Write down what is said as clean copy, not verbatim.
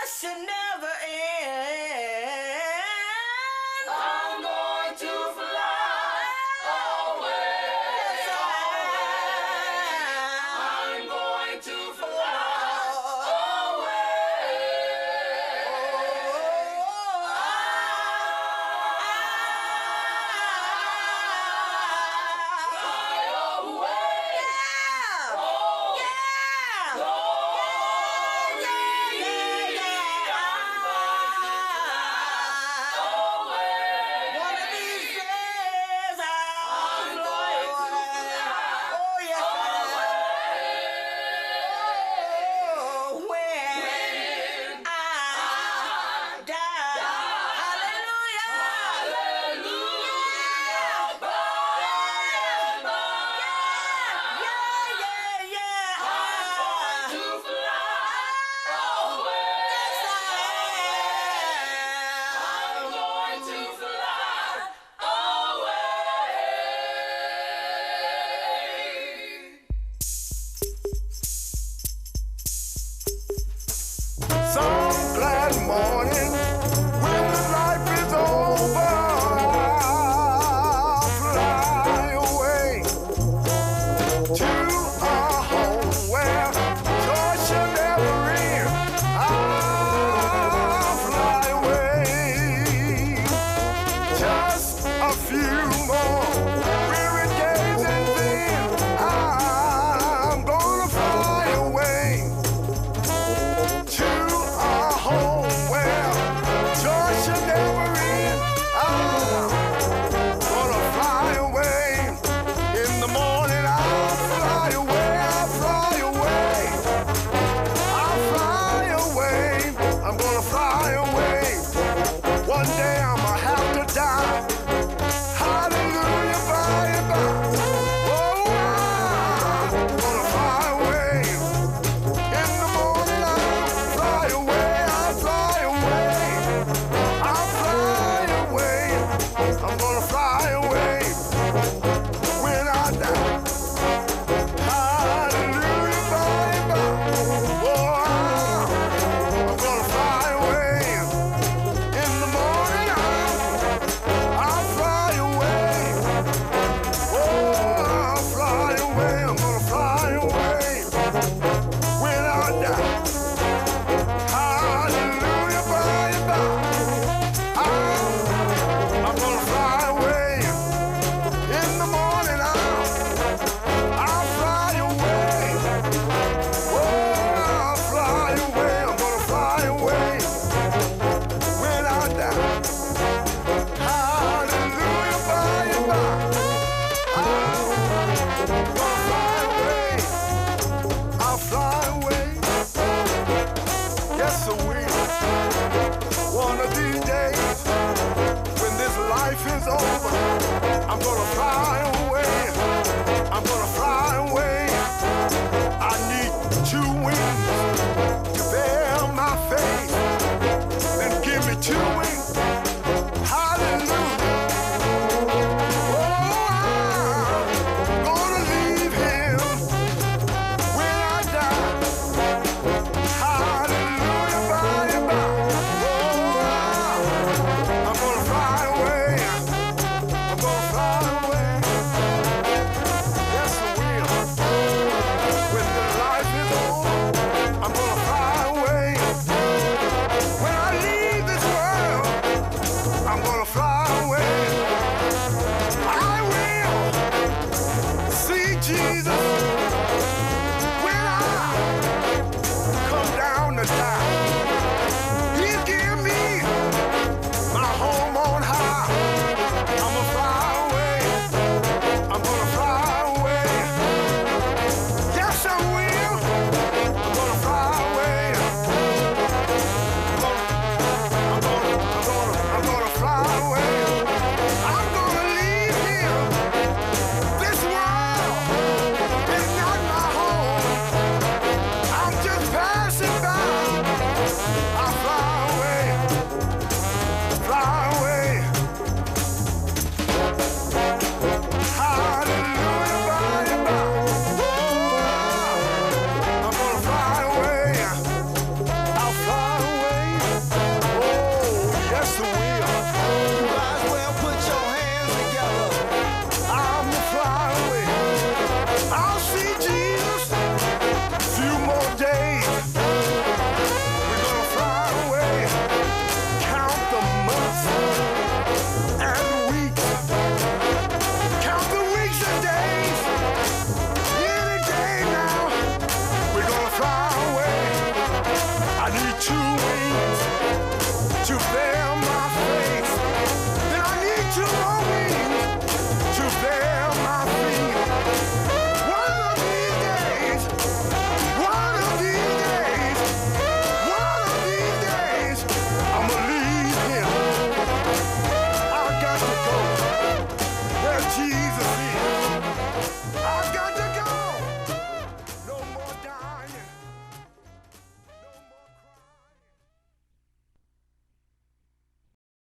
should never end. I'm going to fly away. I'm going to fly Some glad morning when this life is over, I'll fly away to a home where joy shall never end. I'll fly away just a few more weary days and then I'm gonna fly away to a home where joy shall never end. I'm gonna fly away. In the morning I'll fly away, I'll fly away. I'll fly away, I'm gonna fly away. One day I'ma have to die. Hallelujah, by and by. Oh, I'm gonna fly away. In the morning I'll fly away, I'll fly away. I'll fly away, I'm gonna fly away when I die. Hallelujah, by and by. Oh, I'm gonna fly away. In the morning I'll fly away. Oh, I'll fly away, I'm gonna fly away when I die. Hallelujah, by and by. I'm gonna fly away. In the morning I'll fly away. Oh, I'll fly away, I'm gonna fly away when I die. Hallelujah, by and by. I'm gonna fly away. I'll fly away. Yes, I will. One of these days, when this life is over, I'm gonna fly away. I'm gonna fly